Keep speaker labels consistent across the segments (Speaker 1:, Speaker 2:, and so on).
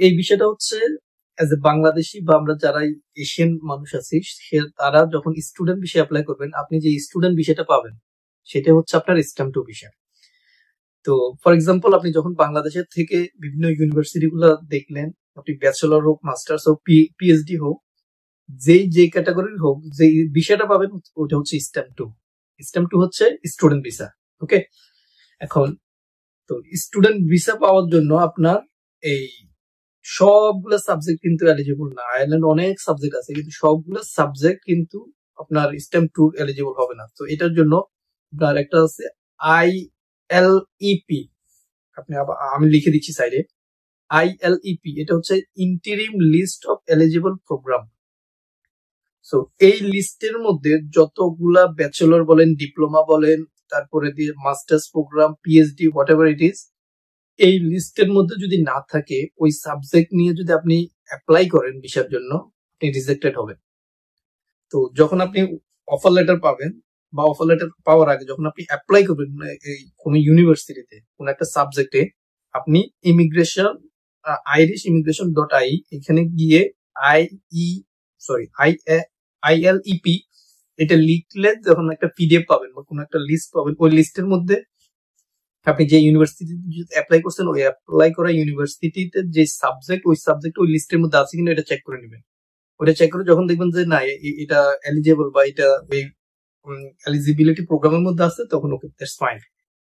Speaker 1: এই বিষয়টা হচ্ছে এজ এ বাংলাদেশি বা আমরা যারা এশিয়ান মানুষ আছি তারা যখন স্টুডেন্ট বিষয়ে অ্যাপ্লাই করবেন, আপনি যে স্টুডেন্ট বিষয়টা পাবেন সেটা হচ্ছে আপনার স্ট্যাম্প টু বিষয়। তো ফর এক্সাম্পল, আপনি যখন বাংলাদেশের থেকে বিভিন্ন ইউনিভার্সিটি গুলা দেখলেন, আপনি ব্যাচেলর হোক, মাস্টার্স হোক, পিএইচডি হোক, যে ক্যাটাগরির হোক, যে বিষয়টা পাবেন ওটা হচ্ছে স্ট্যাম্প টু। স্ট্যাম্প টু হচ্ছে স্টুডেন্ট ভিসা। ওকে, এখন তো স্টুডেন্ট ভিসা পাওয়ার জন্য আপনার এই সবগুলো সাবজেক্ট কিন্তু এলিজিবল না। আয়ারল্যান্ড অনেক সাবজেক্ট আছে, কিন্তু সবগুলো সাবজেক্ট কিন্তু আপনার স্ট্যাম্প টু এলিজিবল হবে না। তো এটার জন্য আপনার একটা আছে ILEP। আমি লিখে দিচ্ছি সাইডে, ILEP। এটা হচ্ছে interim list of eligible program. So এই লিস্টের মধ্যে যতগুলা ব্যাচেলর বলেন, ডিপ্লোমা বলেন, তারপরে দিয়ে masters program, PhD, whatever it is, এই লিস্টের মধ্যে যদি না থাকে, ওই সাবজেক্ট নিয়ে যদি আপনি অ্যাপ্লাই করেন ভিসার জন্য, আপনি রিজেক্টেড হবেন। তো যখন আপনি অফার লেটার পাবেন বা অফার লেটার পাওয়ার আগে যখন আপনি অ্যাপ্লাই করবেন এই কোন ইউনিভার্সিটিতে কোন একটা সাবজেক্টে, আপনি ইমিগ্রেশন irishImmigration.ie এখানে গিয়ে ILEP এটা লিখলে যখন একটা পিডিএফ পাবেন বা কোন একটা লিস্ট পাবেন, ওই লিস্টের মধ্যে আপনি যে ইউনিভার্সিটিতে অ্যাপ্লাই করছেন, ওই অ্যাপ্লাই করা ইউনিভার্সিটিতে যে সাবজেক্ট, ওই সাবজেক্ট ওই লিস্টের মধ্যে আছে কিনা এটা চেক করে নেবেন। ওটা চেক করে যখন দেখবেন যে না এটা এলিজিবল বা এটা ওই এলিজিবিলিটি প্রোগ্রামের মধ্যে আছে, তখন ওকে দ্যাটস ফাইন।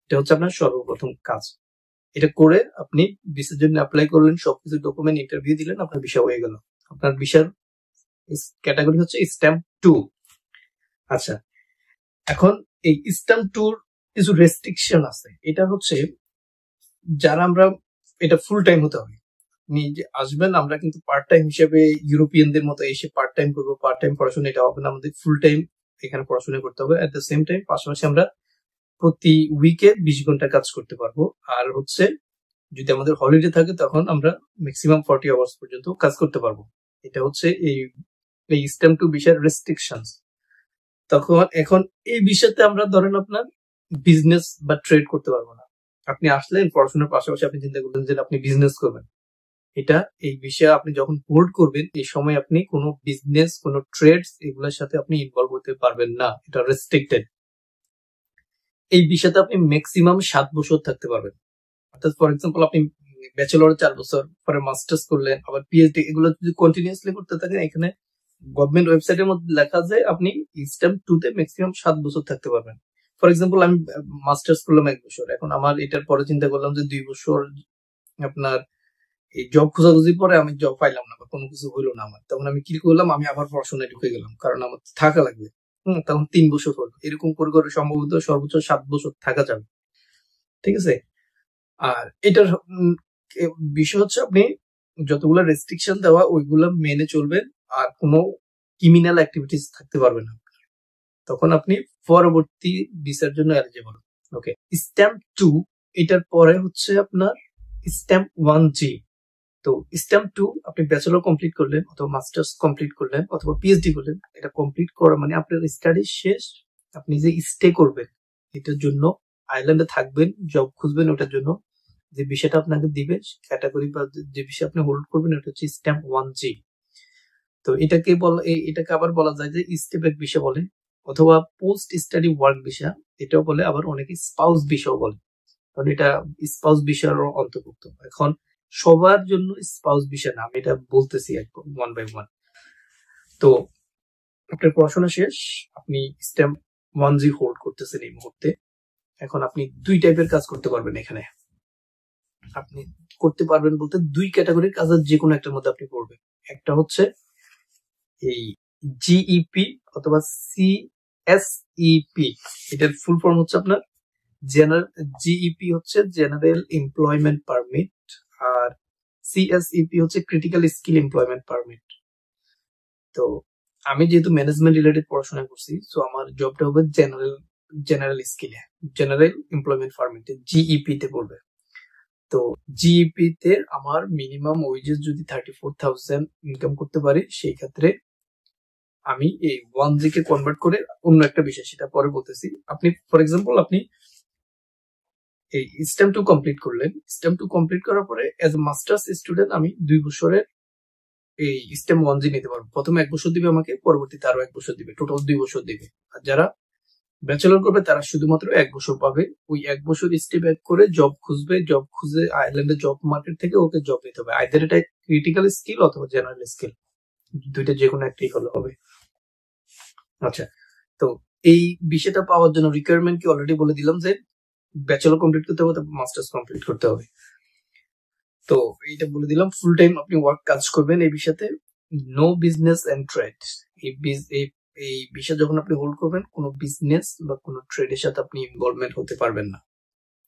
Speaker 1: এটা হচ্ছে আপনার সর্বপ্রথম কাজ। এটা করে আপনি ভিসার জন্য অ্যাপ্লাই করলেন, সবকিছু ডকুমেন্ট, ইন্টারভিউ দিলেন, আপনার ভিসা হয়ে গেল। আপনার ভিসার ক্যাটাগরি হচ্ছে স্ট্যাম্প টু। আচ্ছা, এখন এই স্ট্যাম্প টুর কিছু রেস্ট্রিকশন আছে। এটা হচ্ছে যারা আমরা, এটা ফুল টাইম হতে হবে। আপনি যে আসবেন, আমরা কিন্তু পার্ট টাইম হিসেবে ইউরোপিয়ানদের মতো এসে পার্ট টাইম করবো, পার্ট টাইম পড়াশোনা, এটা হবে না। আমাদের ফুল টাইম এখানে পড়াশোনা করতে হবে। এট দ্য সেম টাইম পাশাপাশি আমরা প্রতি উইকে 20 ঘন্টা কাজ করতে পারবো। আর হচ্ছে যদি আমাদের হলিডে থাকে তখন আমরা ম্যাক্সিমাম 40 আওয়ার্স পর্যন্ত কাজ করতে পারবো। এটা হচ্ছে এই স্ট্যাম্প টু ভিসার রেস্ট্রিকশনস। তখন এখন এই বিষয়তে আমরা ধরেন আপনার বিজনেস বা ট্রেড করতে পারবো না। আপনি আসলেন পড়াশোনার পাশাপাশি আপনি চিন্তা করলেন যে আপনি বিজনেস করবেন, এটা এই বিষয়ে আপনি যখন হোল্ড করবেন, এই সময় আপনি কোনো বিজনেস, কোনো ট্রেডস এগুলোর সাথে আপনি ইনভলভ হতে পারবেন না। এটা রেস্ট্রিক্টেড। এই বিষয়তে আপনি ম্যাক্সিমাম 7 বছর থাকতে পারবেন। অর্থাৎ ফর এক্সাম্পল, আপনি ব্যাচেলর 4 বছর, পরে মাস্টার্স করলেন, আবার পিএইচডি, এগুলো যদি কন্টিনিউয়াসলি করতে থাকেন, এখানে গভর্নমেন্ট ওয়েবসাইটের মধ্যে লেখা যায় আপনি স্ট্যাম্প টু তে ম্যাক্সিমাম 7 বছর থাকতে পারবেন। ফর এক্সাম্পল, আমি মাস্টার্স করলাম 1 বছর, এখন আমার এটার পরে চিন্তা করলাম যে 2 বছর আপনার এই জব খোঁজাখুঁজির পরে আমি জব পাইলাম না বা কোনো কিছু হইলো না আমার, তখন আমি কি করলাম, আমি আবার পড়াশোনায় ঢুকে গেলাম, কারণ আমার থাকা লাগবে। তখন 3 বছর হলো, এরকম করে করে সম্ভবত সর্বোচ্চ 7 বছর থাকা যাবে। ঠিক আছে। আর এটার বিষয় হচ্ছে আপনি যতগুলো রেস্ট্রিকশন দেওয়া ওইগুলো মেনে চলবেন, আর কোনো ক্রিমিনাল অ্যাক্টিভিটিস থাকতে পারবে না, তখন আপনি পরবর্তী ভিসার জন্য এলিজিবল। ওকে, স্ট্যাম্প টু, এটার পরে হচ্ছে আপনার স্ট্যাম্প 1G। তো স্ট্যাম্প টু আপনি ব্যাচেলর কমপ্লিট করলেন অথবা মাস্টার্স কমপ্লিট করলেন অথবা পিএইচডি করলেন, এটা কমপ্লিট করা মানে আপনার স্টাডি শেষ। আপনি যে স্টে করবেন, এটার জন্য আয়ারল্যান্ডে থাকবেন, জব খুঁজবেন, ওটার জন্য যে বিষয়টা আপনাকে দিবে ক্যাটাগরি বা যে বিষয় আপনি হোল্ড করবেন, এটা হচ্ছে স্ট্যাম্প 1G। তো এটাকে আবার বলা যায় যে স্টে ব্যাক ভিসা বলে, অথবা পোস্ট স্টাডি ওয়ার্ক ভিসা এটাও বলে, আবার অনেকে স্পাউস ভিসাও বলে, কারণ এটা স্পাউস ভিসার অন্তর্ভুক্ত। এখন সবার জন্য স্পাউস ভিসা না, আমি এটা বলতেছি একদম 1 বাই 1। তো আপনার পড়াশোনা শেষ, আপনি স্ট্যাম্প 1G হোল্ড করতেছেন এই মুহূর্তে। এখন আপনি 2 টাইপের কাজ করতে পারবেন এখানে। আপনি করতে পারবেন বলতে 2 ক্যাটাগরির কাজের যে কোনো একটার মধ্যে আপনি করবেন। একটা হচ্ছে এই জিইপি অথবা সিএসইপি, এটার ফুল ফর্ম হচ্ছে আপনার জিইপি হচ্ছে জেনারেল এমপ্লয়মেন্ট পারমিট, আর সিএসইপি হচ্ছে ক্রিটিক্যাল স্কিল এমপ্লয়মেন্ট পারমিট। তো আমি যেহেতু ম্যানেজমেন্ট রিলেটেড পড়াশোনা করছি, সো আমার জবটা হবে জেনারেল স্কিলে, জেনারেল এমপ্লয়মেন্ট পারমিট, জিইপি তে পড়বে। তো জিইপি তে আমার মিনিমাম ওয়েজেস যদি 34,000 ইনকাম করতে পারি, সেই ক্ষেত্রে আমি এই 1G কে কনভার্ট করে অন্য একটা বিষয়, সেটা পরে বলতেছি। আপনি ফর এক্সাম্পল, আপনি এই স্টেম 2 কমপ্লিট করলেন। স্টেম 2 কমপ্লিট করার পরে এজ এ মাস্টার্স স্টুডেন্ট আমি 2 বছরের এই স্টেম 1G নিতে পারবো। প্রথমে 1 বছর দিবে আমাকে, পরবর্তীতে আরো 1 বছর দিবে, টোটাল 2 বছর দিবে। আর যারা ব্যাচেলর করবে তারা শুধুমাত্র 1 বছর পাবে। ওই 1 বছর স্টে ব্যাক করে জব খুঁজবে, জব খুঁজে আয়ারল্যান্ডের জব মার্কেট থেকে ওকে জব নিতে হবে। আইদার এটা ক্রিটিক্যাল স্কিল অথবা জেনারেল স্কিল, দুইটা যে কোনো একটাই হলে হবে। আচ্ছা, তো এই বিষয়টা পাওয়ার জন্য রিকোয়ারমেন্ট কি অলরেডি বলে দিলাম যে ব্যাচেলর কমপ্লিট করতে হবে, মাস্টার্স কমপ্লিট করতে হবে। তো এইটা বলে দিলাম, ফুল টাইম আপনি ওয়ার্ক কাজ করবেন এই বিষয়তে। নো বিজনেস এন্ড ট্রেড, এই বিষয় যখন আপনি হোল্ড করবেন, কোনো বিজনেস বা কোনো ট্রেডের সাথে আপনি ইনভলভমেন্ট হতে পারবেন না।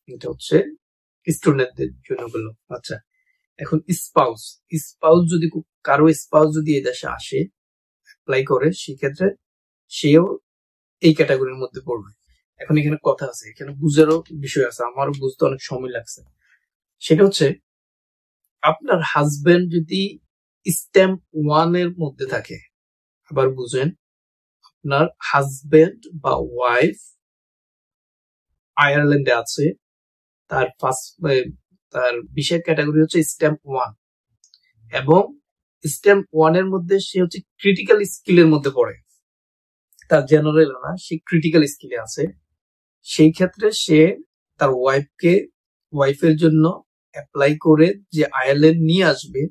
Speaker 1: এটা হচ্ছে স্টুডেন্টদের জন্য বললো। আচ্ছা, এখন স্পাউস যদি কারো স্পাউস যদি এই দেশে আসে অ্যাপ্লাই করে, সেক্ষেত্রে সেও এই ক্যাটাগরির মধ্যে পড়বে। এখন এখানে কথা আছে, এখানে বুঝারও বিষয় আছে, আমারও বুঝতে অনেক সময় লাগছে। সেটা হচ্ছে আপনার হাজবেন্ড যদি স্ট্যাম্প 1 এর মধ্যে থাকে, আবার বুঝেন, আপনার হাজবেন্ড বা ওয়াইফ আয়ারল্যান্ডে আছে, তার বিশেষ ক্যাটাগরি হচ্ছে স্ট্যাম্প 1, এবং স্ট্যাম্প 1 এর মধ্যে সে হচ্ছে ক্রিটিক্যাল স্কিলের মধ্যে পড়ে, তার জেনারেল না, সে ক্রিটিক্যাল স্কিলে আছে। সেই ক্ষেত্রে সে তার ওয়াইফের জন্য অ্যাপ্লাই করে যে আয়ারল্যান্ড নিয়ে আসবে,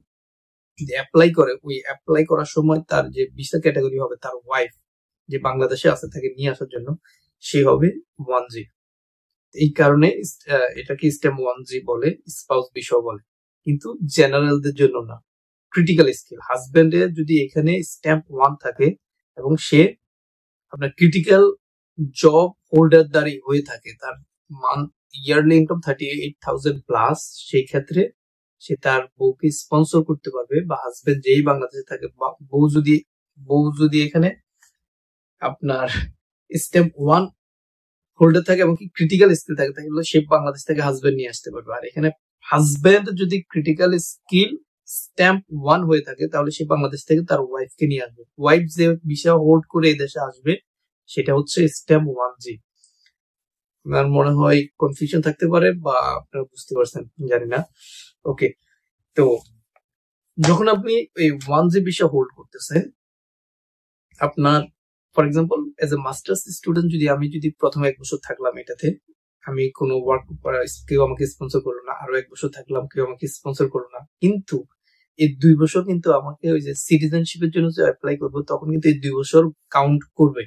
Speaker 1: যদি অ্যাপ্লাই করে, ওই অ্যাপ্লাই করার সময় তার যে ভিসা ক্যাটাগরি হবে, তার ওয়াইফ যে বাংলাদেশে আছে তাকে নিয়ে আসার জন্য, সে হবে 1G। এই কারণে এটাকে স্ট্যাম্প 1G বলে, স্পাউস বিষয় বলে, কিন্তু জেনারেলদের জন্য না। ক্রিটিক্যাল স্কিল, হাজবেন্ডের যদি এখানে স্ট্যাম্প 1 থাকে এবং সে আপনার ক্রিটিক্যাল জব হোল্ডার দ্বারাই হয়ে থাকে, তার ইয়ারলি ইনকাম 38,000 প্লাস, সেই ক্ষেত্রে সে তার বউকে স্পন্সর করতে পারবে, বা হাজবেন্ড যেই বাংলাদেশে থাকে, বউ যদি এখানে আপনার স্ট্যাম্প 1 হোল্ডার থাকে এবং কি ক্রিটিক্যাল স্কিল থাকে, তাহলে সে বাংলাদেশ থেকে হাজবেন্ড নিয়ে আসতে পারবে। আর এখানে হাজবেন্ড যদি ক্রিটিক্যাল স্কিল স্ট্যাম্প 1 হয়ে থাকে, তাহলে সে বাংলাদেশ থেকে তার ওয়াইফকে নিয়ে আসবে। ওয়াইফ যে ভিসা হোল্ড করে এই দেশে আসবে, সেটা হচ্ছে স্ট্যাম্প 1G। আপনার মনে হয় কনফিউশন থাকতে পারে, বা আপনারা বুঝতে পারছেন জানি না। ওকে, তো যখন আপনি এই 1G ভিসা হোল্ড করতেছেন, আপনার for example as a masters student, আমি যদি প্রথম 1 বছর থাকলাম এটাতে, আমি কোনো ওয়ার্ক, কেউ আমাকে স্পন্সর করলো না, আরো 1 বছর থাকলাম, কেউ আমাকে স্পন্সর করলো না, কিন্তু এই 2 বছর কিন্তু আমাকে ওই যে সিটিজেনশিপের জন্য যে অ্যাপ্লাই করবো, তখন কিন্তু এই 2 বছর কাউন্ট করবে।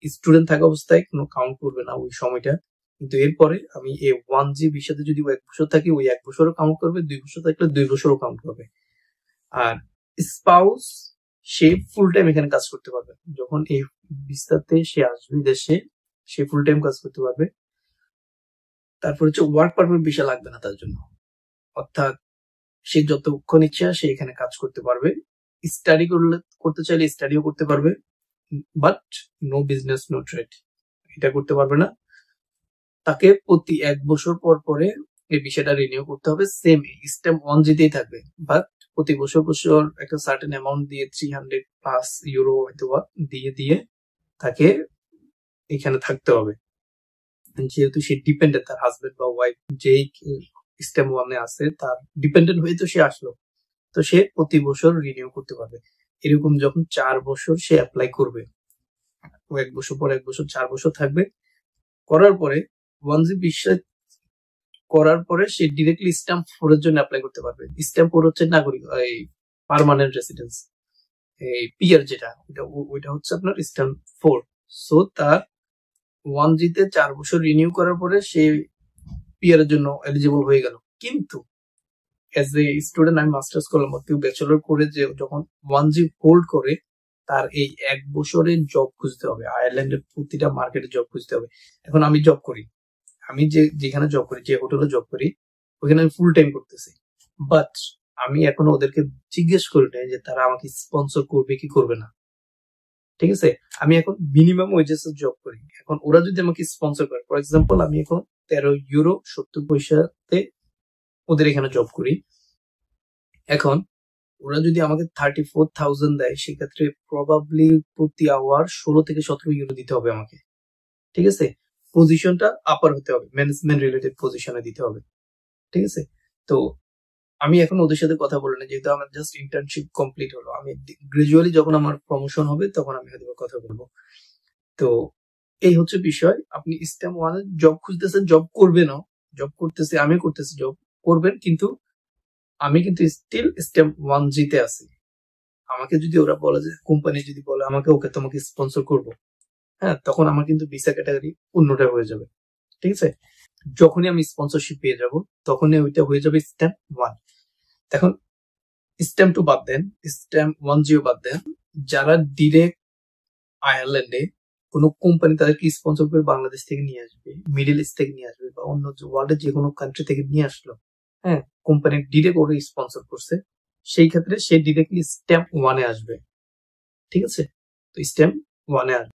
Speaker 1: স্টুডেন্ট থাকা অবস্থায় কোনো কাউন্ট করবে না ওই সময়টা, কিন্তু এরপরে আমি এই 1G ভিসাতে যদি 1 বছর থাকি, ওই 1 বছরও কাউন্ট করবে, 2 বছর থাকলে 2 বছরও কাউন্ট করবে। আর স্পাউস, সে ফুল টাইম এখানে কাজ করতে পারবে। যখন এই ভিসাতে সে আসবে দেশে, সে ফুল টাইম কাজ করতে পারবে। তারপর হচ্ছে ওয়ার্ক পারমিট ভিসা লাগবে না তার জন্য, অর্থাৎ সে যতক্ষণ ইচ্ছা সে এখানে কাজ করতে পারবে। স্টাডি করতে চাইলে স্টাডিও করতে পারবে, but no business no trade, এটা করতে পারবে না। তাকে প্রতি 1 বছর পর পরে এই বিষয়টা রিনিউ করতে হবে, সেম স্ট্যাম্প 1G তেই থাকবে, বাট প্রতি বছর একটা সার্টেন অ্যামাউন্ট দিয়ে 300 প্লাস ইউরো হয়তো দিয়ে তাকে এখানে থাকতে হবে। যেহেতু সে ডিপেন্ডেন্ট, তার হাজবেন্ড বা ওয়াইফ যেই স্ট্যাম্প 1 এ আছে, তার ডিপেন্ডেন্ট হয়ে তো সে আসলো, তো সে প্রতি বছর রিনিউ করতে পারবে। এরকম যখন 4 বছর সে অ্যাপ্লাই করবে, 1 বছর পর 1 বছর 4 বছর থাকবে, করার পরে 1G ভিসা করার পরে সে ডিরেক্টলি স্ট্যাম্প 4 এর জন্য অ্যাপ্লাই করতে পারবে। স্ট্যাম্প 4 হচ্ছে নাগরিক, এই পার্মানেন্ট রেসিডেন্স, এই পিআর যেটা, ওইটা হচ্ছে আপনার স্ট্যাম্প 4। সো তার 1G তে 4 বছর রিনিউ করার পরে সে পিআর এর জন্য এলিজিবল হয়ে গেল। কিন্তু এজ এ স্টুডেন্ট, আমি মাস্টার্স করলাম বা কেউ ব্যাচেলর করে যে যখন 1G হোল্ড করে, তার এই 1 বছরের জব খুঁজতে হবে, আয়ারল্যান্ডের প্রতিটা মার্কেটে জব খুঁজতে হবে। এখন আমি জব করি, আমি যেখানে জব করি, যে হোটেলে জব করি, ওইখানে আমি ফুল টাইম করতেছি, বাট আমি এখনো ওদেরকে জিজ্ঞেস করি নাই যে তারা আমাকে স্পন্সর করবে কি করবে না। ঠিক আছে, আমি এখন মিনিমাম ওয়েজেস জব করি। এখন ওরা যদি আমাকে স্পন্সর করে, ফর এক্সাম্পল আমি এখন 13 ইউরো 70 পয়সাতে ওদের এখানে জব করি, এখন ওরা যদি আমাকে 34,000 দেয়, সেক্ষেত্রে প্রবাবলি প্রতি আওয়ার 16 থেকে 17 ইউরো দিতে হবে আমাকে। ঠিক আছে, পজিশনটা আপার হতে হবে, ম্যানেজমেন্ট রিলেটেড পজিশনে দিতে হবে। ঠিক আছে, তো আমি এখন ওদের সাথে কথা বলি না, যেহেতু আমার জাস্ট ইন্টার্নশিপ কমপ্লিট হলো। আমি গ্রাজুয়ালি যখন আমার প্রমোশন হবে তখন আমি হয়তো কথা বলবো। তো এই হচ্ছে বিষয়। আপনি স্টেপ 1 এ জব খুঁজতেছেন, জব করবেন, জব করতেছি, আমি করতেছি, জব করবেন, কিন্তু আমি কিন্তু স্টিল স্টেপ 1 জিতে আছি। আমাকে যদি ওরা বলে যে, কোম্পানি যদি বলে আমাকে ওকে তোমাকে স্পন্সর করবো, হ্যাঁ, তখন আমার কিন্তু ভিসা ক্যাটাগরি অন্যটা হয়ে যাবে। ঠিক আছে, যখনই আমি স্পন্সরশিপ পেয়ে যাব তখনই ওইটা হয়ে যাবে স্টেপ 1। এখন স্টেপ 2 বাদ দেন, স্টেপ 1 বাদ দেন, যারা ডিরেক্ট আয়ারল্যান্ডে কোনো কোম্পানি তাদেরকে স্পন্সর করে বাংলাদেশ থেকে নিয়ে আসবে, মিডল ইস্ট থেকে নিয়ে আসবে, বা অন্য ওয়ার্ল্ডের যে কোনো কান্ট্রি থেকে নিয়ে আসলো, হ্যাঁ, কোম্পানি ডিরেক্ট ওরা স্পন্সর করছে, সেই ক্ষেত্রে সে ডিরেক্টলি স্টেপ 1 এ আসবে। ঠিক আছে, তো স্টেপ 1 এ আসবে।